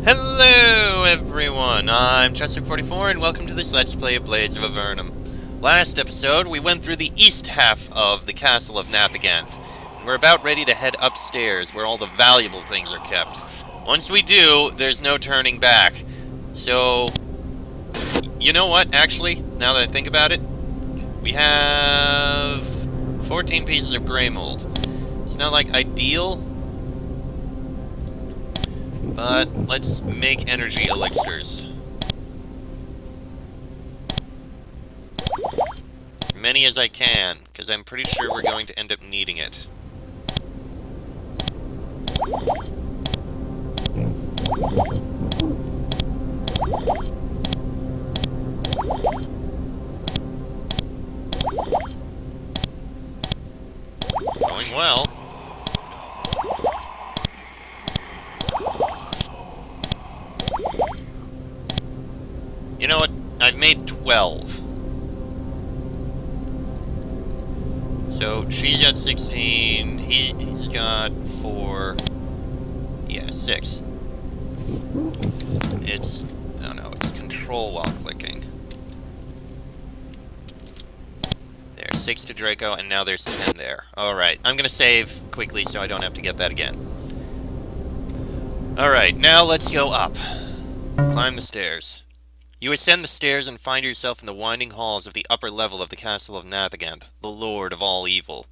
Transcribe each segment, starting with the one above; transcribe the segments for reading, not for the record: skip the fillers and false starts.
Hello everyone, I'm Chester44 and welcome to this Let's Play of Blades of Avernum. Last episode, we went through the east half of the castle of Nathaganth, and we're about ready to head upstairs where all the valuable things are kept. Once we do, there's no turning back. So, you know what, actually, now that I think about it, we have 14 pieces of grey mold. It's not like ideal, but let's make energy elixirs. As many as I can, because I'm pretty sure we're going to end up needing it. Going well. You know what? I've made 12. So she's got 16, he's got 4, yeah, 6. It's, no, it's control while clicking. There's 6 to Draco, and now there's 10 there. Alright, I'm gonna save quickly so I don't have to get that again. Alright, now let's go up. Climb the stairs. You ascend the stairs and find yourself in the winding halls of the upper level of the castle of Nathaganth, the lord of all evil.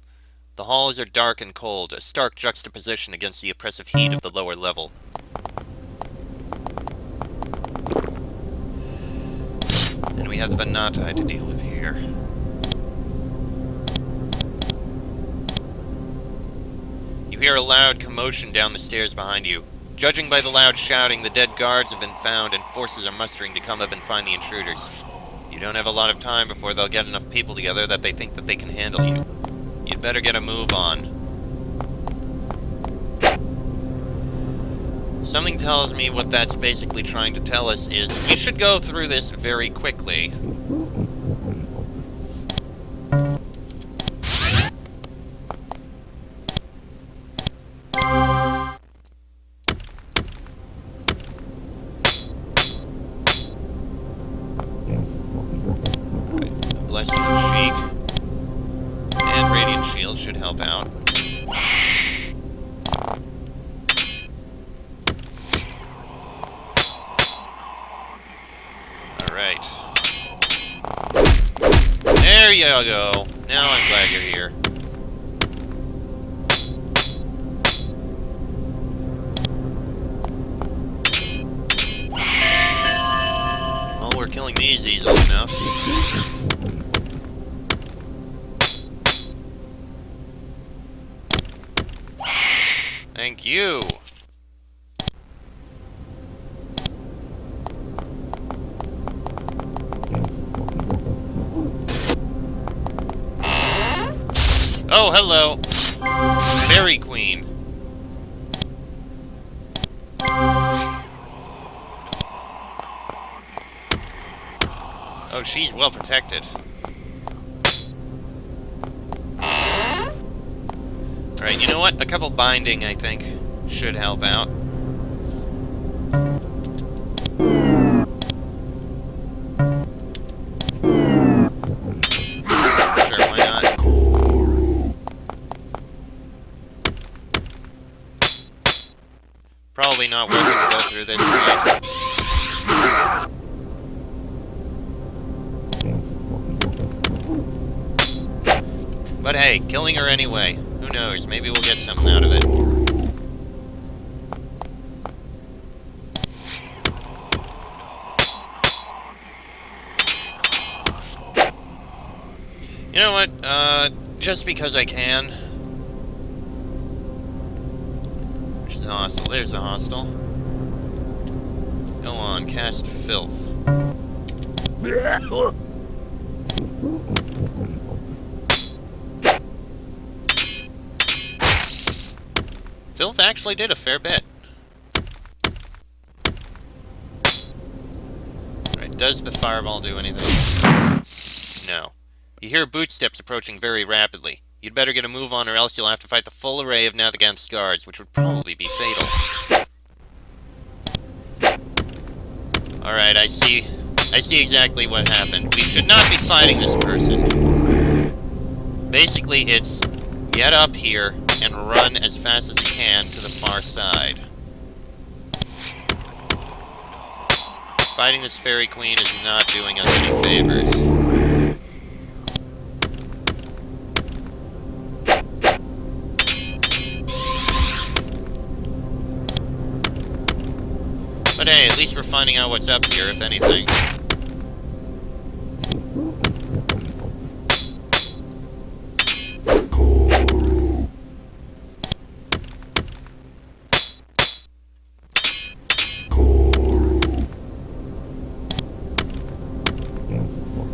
The halls are dark and cold, a stark juxtaposition against the oppressive heat of the lower level. And we have the Venati to deal with here. You hear a loud commotion down the stairs behind you. Judging by the loud shouting, the dead guards have been found and forces are mustering to come up and find the intruders. You don't have a lot of time before they'll get enough people together that they think that they can handle you. You'd better get a move on. Something tells me what that's basically trying to tell us is we should go through this very quickly. Blessing and Sheik. And Radiant Shield should help out. Alright. There you go. Now I'm glad you're here. Well, we're killing these easily enough. Thank you. Oh, hello. Fairy Queen. Oh, she's well protected. Alright, you know what? A couple binding, I think, should help out. Sure, why not? Probably not worth it to go through this fight. But hey, killing her anyway. Who knows? Maybe we'll get something out of it. You know what? Just because I can. Which is the hostel? There's the hostel. Go on, cast Filth. Filth actually did a fair bit. Alright, does the fireball do anything? No. You hear bootsteps approaching very rapidly. You'd better get a move on or else you'll have to fight the full array of Nathaganth's guards, which would probably be fatal. Alright, I see exactly what happened. We should not be fighting this person. Basically, it's get up here and run as fast as you can to the far side. Fighting this fairy queen is not doing us any favors. But hey, at least we're finding out what's up here, if anything.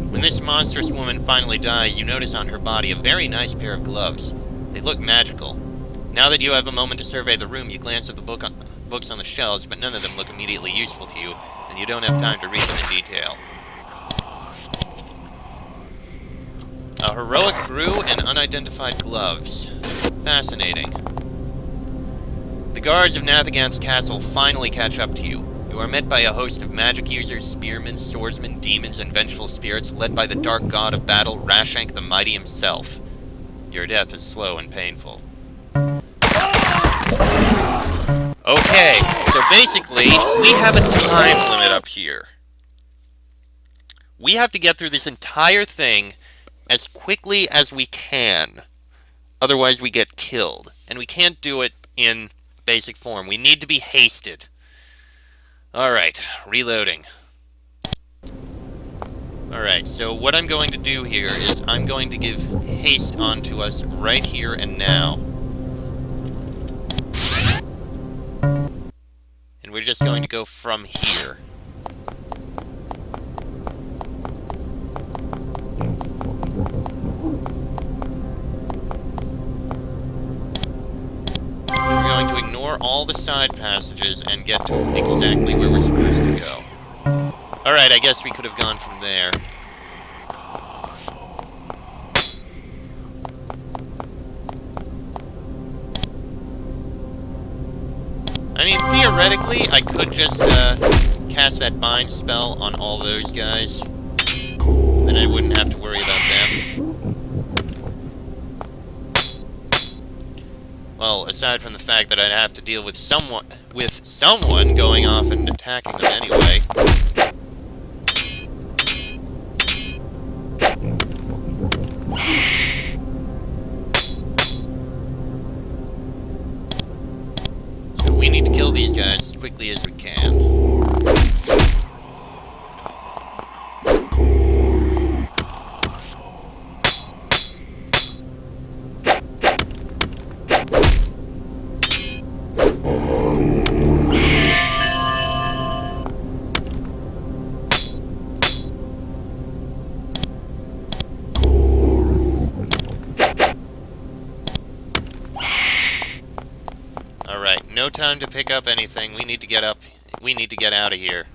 When this monstrous woman finally dies, you notice on her body a very nice pair of gloves. They look magical. Now that you have a moment to survey the room, you glance at the books on the shelves, but none of them look immediately useful to you, and you don't have time to read them in detail. A heroic brew and unidentified gloves. Fascinating. The guards of Nathagan's castle finally catch up to you. You are met by a host of magic users, spearmen, swordsmen, demons, and vengeful spirits, led by the dark god of battle, Rashank the Mighty himself. Your death is slow and painful. Okay, so basically, we have a time limit up here. We have to get through this entire thing as quickly as we can. Otherwise, we get killed. And we can't do it in basic form. We need to be hasted. Alright, reloading. Alright, so what I'm going to do here is I'm going to give haste onto us right here and now. And we're just going to go from here. We're going to ignore all the side passages and get to exactly where we're supposed to go. Alright, I guess we could have gone from there. I mean, theoretically, I could just cast that bind spell on all those guys. Then I wouldn't have to worry about them. Well, aside from the fact that I'd have to deal with someone going off and attacking them anyway. So we need to kill these guys as quickly as we can. Alright, no time to pick up anything. We need to get out of here.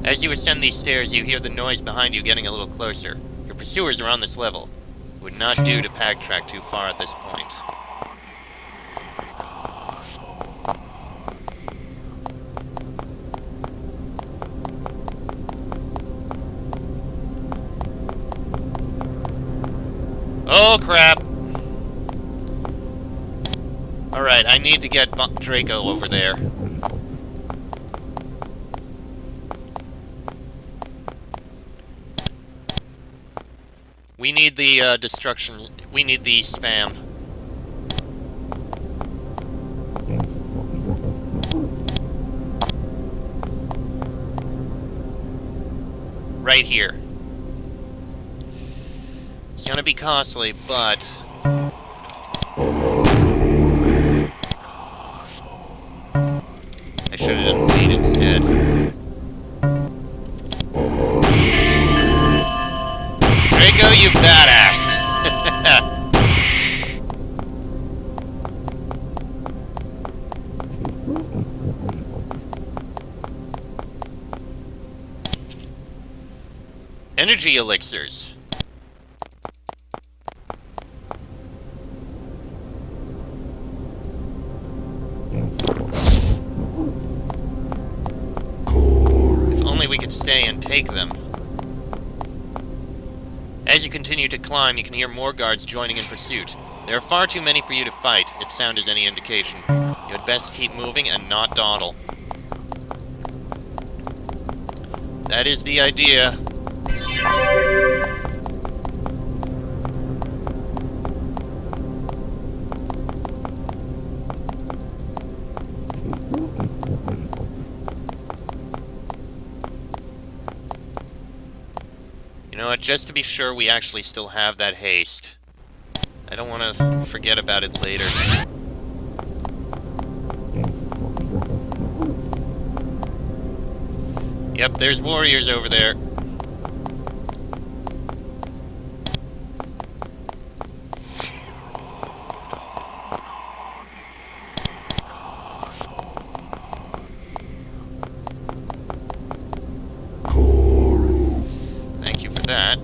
As you ascend these stairs, you hear the noise behind you getting a little closer. Your pursuers are on this level. It would not do to backtrack too far at this point. Oh, crap! Alright, I need to get Draco over there. We need the, destruction... We need the spam. Right here. It's gonna be costly, but... I should have done wait instead. Draco, you badass! Energy elixirs. take them. As you continue to climb, you can hear more guards joining in pursuit. There are far too many for you to fight, if sound is any indication. You had best keep moving and not dawdle. That is the idea. You know what, just to be sure we actually still have that haste. I don't want to forget about it later. Yep, there's warriors over there. Thank you for that.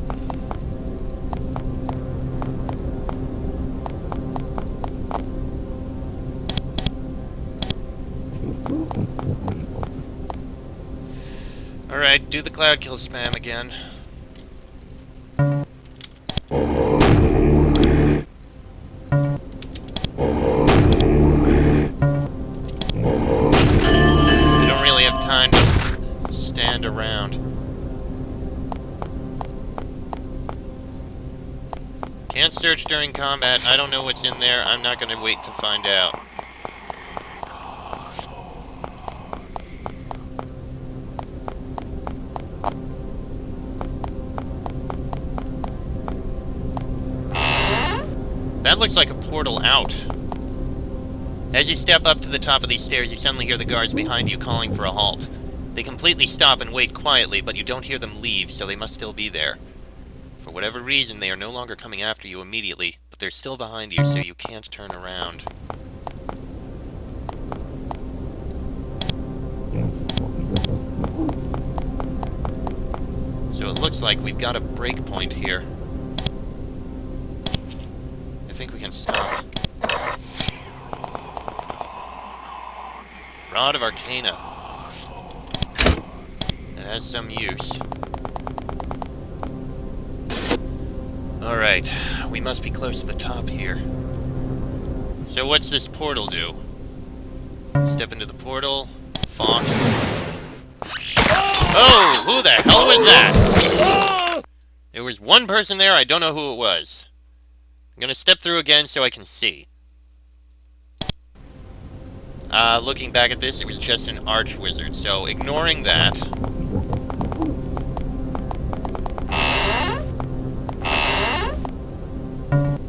Alright, do the cloud kill spam again. We don't really have time to stand around. Can't search during combat. I don't know what's in there. I'm not going to wait to find out. That looks like a portal out. As you step up to the top of these stairs, you suddenly hear the guards behind you calling for a halt. They completely stop and wait quietly, but you don't hear them leave, so they must still be there. For whatever reason, they are no longer coming after you immediately, but they're still behind you, so you can't turn around. So it looks like we've got a breakpoint here. I think we can stop. Rod of Arcana. It has some use. Alright, we must be close to the top here. So what's this portal do? Step into the portal. Fox. Oh! Who the hell was that? There was one person there, I don't know who it was. I'm gonna step through again so I can see. Looking back at this, it was just an arch-wizard, so ignoring that.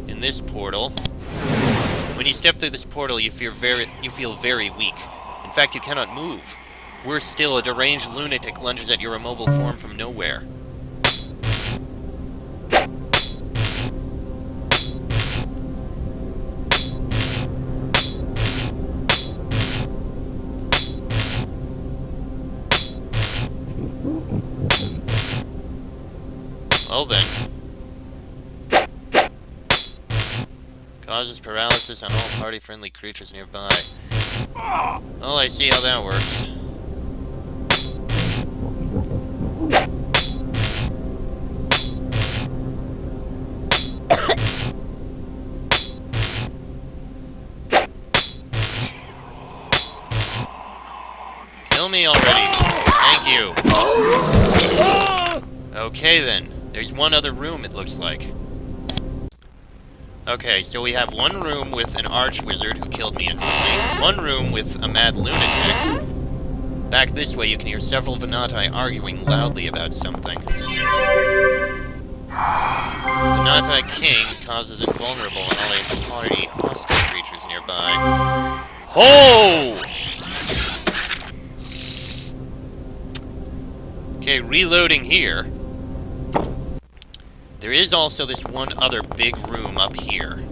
In this portal, when you step through this portal, you feel very weak. In fact, you cannot move. Worse still, a deranged lunatic lunges at your immobile form from nowhere. Well then. Causes paralysis on all party-friendly creatures nearby. Well, I see how that works. Kill me already. Thank you. Okay then. There's one other room, it looks like. Okay, so we have one room with an arch-wizard who killed me instantly. One room with a mad lunatic. Back this way, you can hear several Venati arguing loudly about something. Venati King causes invulnerable on all party hostile creatures nearby. Oh! Okay, reloading here. There is also this one other big room up here.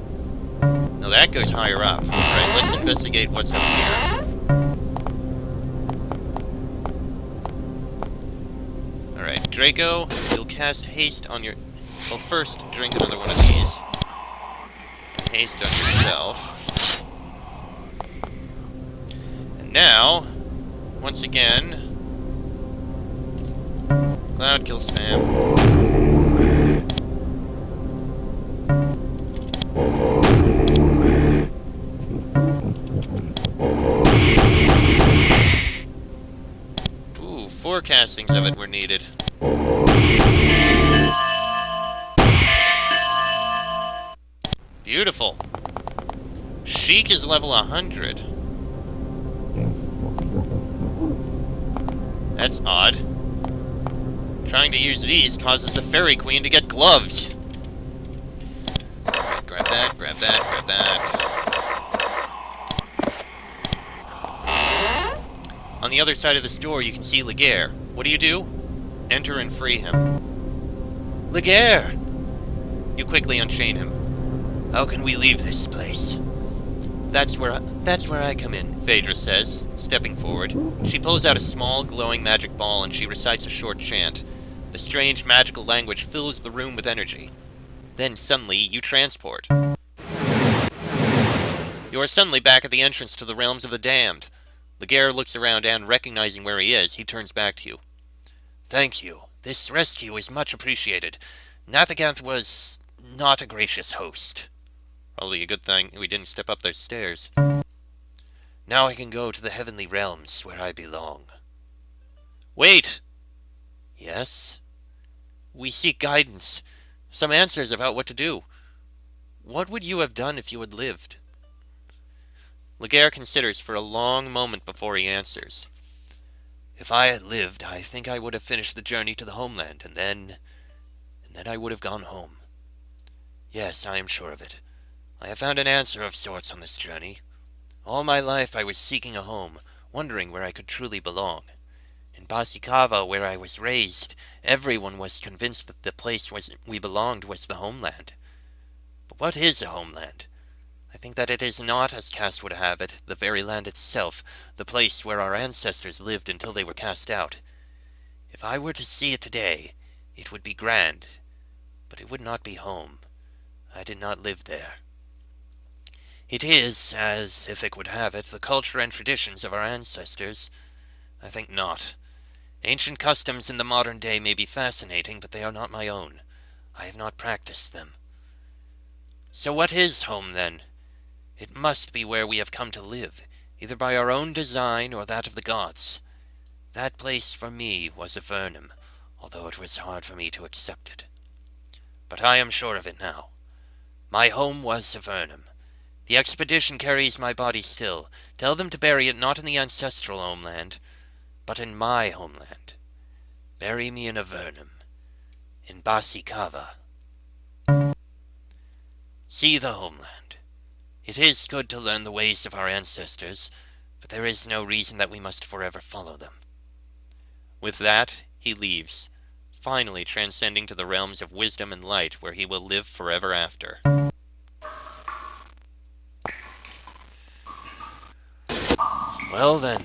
Now that goes higher up. Alright, let's investigate what's up here. Alright, Draco, you'll cast haste on your... Well, first, drink another one of these. And haste on yourself. And now, once again... Cloud kill spam. Ooh, 4 castings of it were needed. Beautiful. Sheik is level 100. That's odd. Trying to use these causes the Fairy Queen to get gloves. Alright, grab that, grab that, grab that. On the other side of this door, you can see Laguerre. What do? Enter and free him. Laguerre! You quickly unchain him. How can we leave this place? That's where I come in, Phaedra says, stepping forward. She pulls out a small, glowing magic ball and she recites a short chant. The strange magical language fills the room with energy. Then, suddenly, you transport. You are suddenly back at the entrance to the realms of the damned. Laguerre looks around and, recognizing where he is, he turns back to you. Thank you. This rescue is much appreciated. Nathaganth was not a gracious host. Probably a good thing we didn't step up those stairs. Now I can go to the heavenly realms where I belong. Wait! Yes? We seek guidance. Some answers about what to do. What would you have done if you had lived? Laguerre considers for a long moment before he answers. If I had lived, I think I would have finished the journey to the homeland, and then I would have gone home. Yes, I am sure of it. I have found an answer of sorts on this journey. All my life I was seeking a home, wondering where I could truly belong. In Basikava, where I was raised, everyone was convinced that the place we belonged was the homeland. But what is a homeland? I think that it is not as Cass would have it, the very land itself, the place where our ancestors lived until they were cast out. If I were to see it today, it would be grand, but it would not be home. I did not live there. It is, as Ithic would have it, the culture and traditions of our ancestors. I think not. Ancient customs in the modern day may be fascinating, but they are not my own. I have not practiced them. So what is home, then? It must be where we have come to live, either by our own design or that of the gods. That place for me was Avernum, although it was hard for me to accept it. But I am sure of it now. My home was Avernum. The expedition carries my body still. Tell them to bury it not in the ancestral homeland, but in my homeland. Bury me in Avernum, in Basikava. See the homeland. It is good to learn the ways of our ancestors, but there is no reason that we must forever follow them. With that, he leaves, finally transcending to the realms of wisdom and light, where he will live forever after. Well then.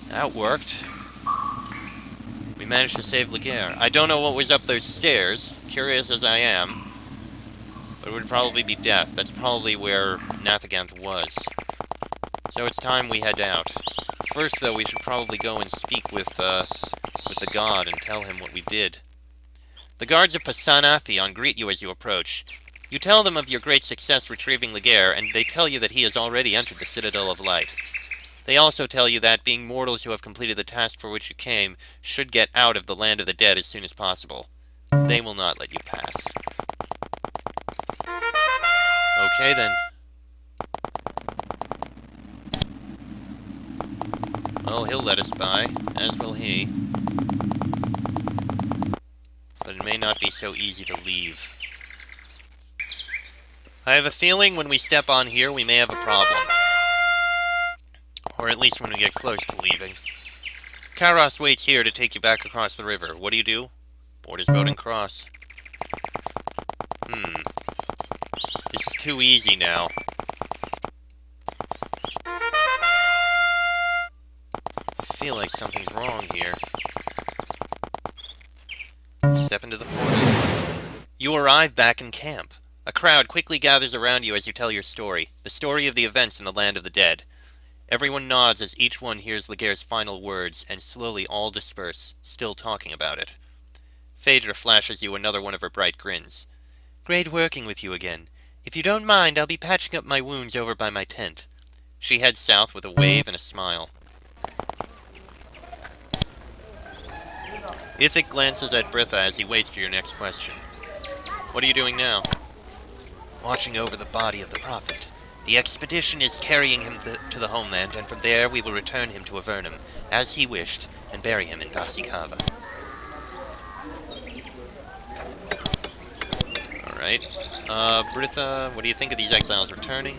That worked. We managed to save Laguerre. I don't know what was up those stairs, curious as I am. But it would probably be death. That's probably where Nathaganth was. So it's time we head out. First, though, we should probably go and speak with the god and tell him what we did. The guards of Pasanathion greet you as you approach. You tell them of your great success retrieving Laguerre, and they tell you that he has already entered the Citadel of Light. They also tell you that, being mortals who have completed the task for which you came, should get out of the land of the dead as soon as possible. They will not let you pass. Okay, then. Well, he'll let us by, as will he. But it may not be so easy to leave. I have a feeling when we step on here, we may have a problem. Or at least when we get close to leaving. Kairos waits here to take you back across the river. What do? Board his boat and cross. This is too easy now. I feel like something's wrong here. Step into the portal. You arrive back in camp. A crowd quickly gathers around you as you tell your story. The story of the events in the land of the dead. Everyone nods as each one hears Laguerre's final words, and slowly all disperse, still talking about it. Phaedra flashes you another one of her bright grins. Great working with you again. If you don't mind, I'll be patching up my wounds over by my tent. She heads south with a wave and a smile. Ithic glances at Britha as he waits for your next question. What are you doing now? Watching over the body of the Prophet. The expedition is carrying him to the homeland, and from there we will return him to Avernum, as he wished, and bury him in Basikava. Alright. Britha, what do you think of these exiles returning?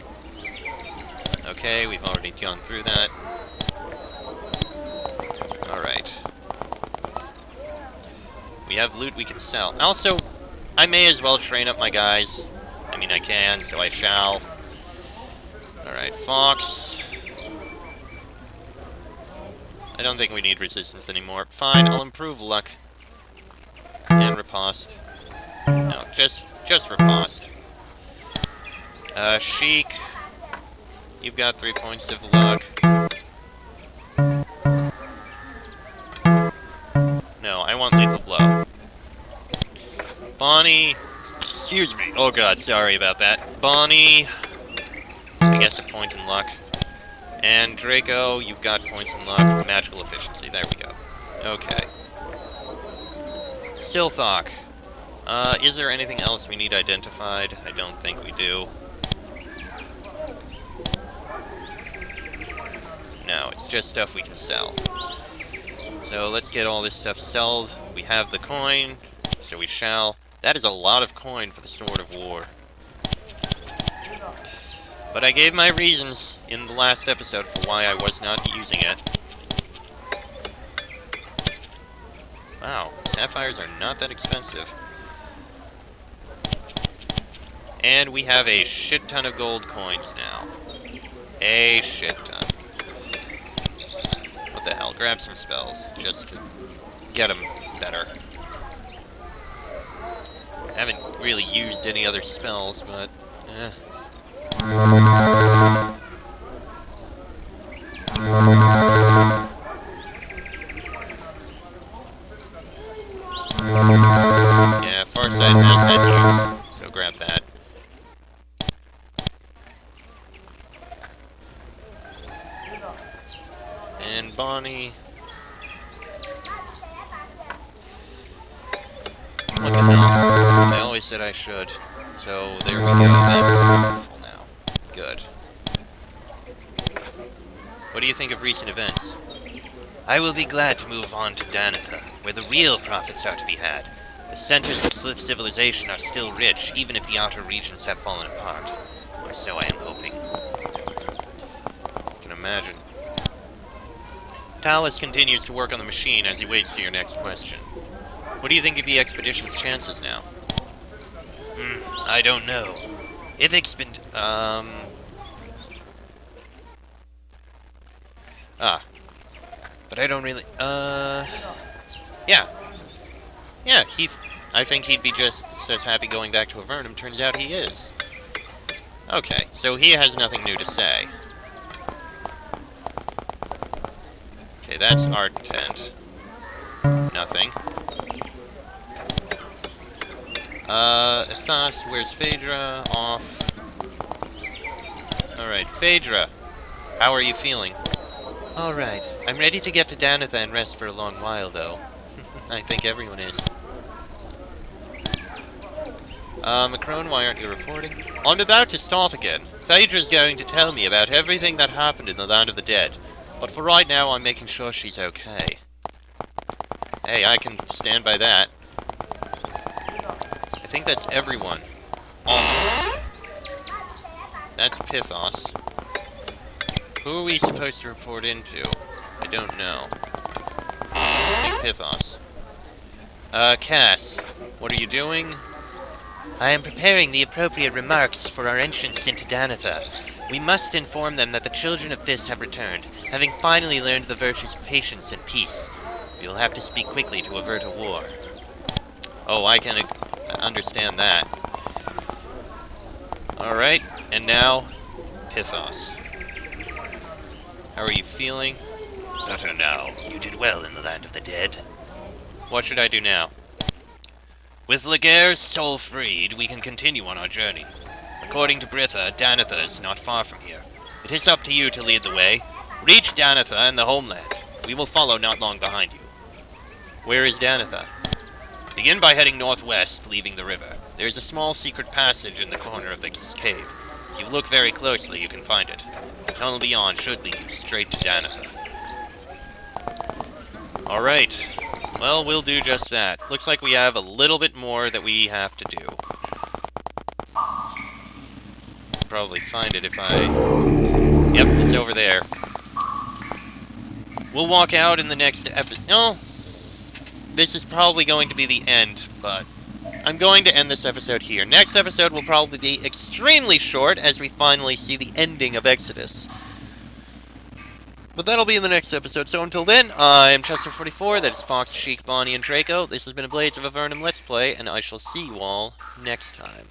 Okay, we've already gone through that. Alright. We have loot we can sell. Also, I may as well train up my guys. I mean, I can, so I shall. Alright, Fox. I don't think we need resistance anymore. Fine, I'll improve luck. And riposte. No, just riposte. Sheik. You've got 3 points of luck. No, I want lethal blow. Bonnie. Excuse me. Oh god, sorry about that. Bonnie. I guess a point in luck. And Draco, you've got points in luck. Magical efficiency. There we go. Okay. Silthok. Is there anything else we need identified? I don't think we do. No, it's just stuff we can sell. So let's get all this stuff sold. We have the coin, so we shall. That is a lot of coin for the Sword of War. But I gave my reasons in the last episode for why I was not using it. Wow, sapphires are not that expensive. And we have a shit ton of gold coins now. A shit ton. What the hell? Grab some spells, just to get them better. I haven't really used any other spells, but... Yeah, Farsight has head use, so grab that. And Bonnie... What the hell? I always said I should. So, there we go. That's wonderful now. Good. What do you think of recent events? I will be glad to move on to Danitha, where the real profits are to be had. The centers of Slith civilization are still rich, even if the outer regions have fallen apart. Or so I am hoping. I can imagine. Talus continues to work on the machine as he waits for your next question. What do you think of the expedition's chances now? I don't know. Ithic's been... But I don't really... Yeah. Yeah, I think he'd be just as happy going back to Avernum. Turns out he is. Okay, so he has nothing new to say. Okay, that's our tent. Nothing. Athos, where's Phaedra? Off. Alright, Phaedra. How are you feeling? Alright. I'm ready to get to Danitha and rest for a long while, though. I think everyone is. Macron, why aren't you reporting? I'm about to start again. Phaedra's going to tell me about everything that happened in the Land of the Dead. But for right now, I'm making sure she's okay. Hey, I can stand by that. I think that's everyone. Almost. That's Pithos. Who are we supposed to report into? I don't know. I think Pithos. Cass, what are you doing? I am preparing the appropriate remarks for our entrance into Danitha. We must inform them that the children of this have returned, having finally learned the virtues of patience and peace. We will have to speak quickly to avert a war. Oh, I can understand that. Alright, and now, Pithos. How are you feeling? Better now. You did well in the land of the dead. What should I do now? With Laguerre's soul freed, we can continue on our journey. According to Britha, Danitha is not far from here. It is up to you to lead the way. Reach Danitha and the homeland. We will follow not long behind you. Where is Danitha? Begin by heading northwest, leaving the river. There is a small secret passage in the corner of this cave. If you look very closely, you can find it. The tunnel beyond should lead you straight to Danitha. Alright. Well, we'll do just that. Looks like we have a little bit more that we have to do. Probably find it if I... Yep, it's over there. We'll walk out in the next episode. No, this is probably going to be the end, but I'm going to end this episode here. Next episode will probably be extremely short as we finally see the ending of Exodus. But that'll be in the next episode. So until then, I'm Chester44, that is Fox, Sheik, Bonnie, and Draco. This has been a Blades of Avernum Let's Play, and I shall see you all next time.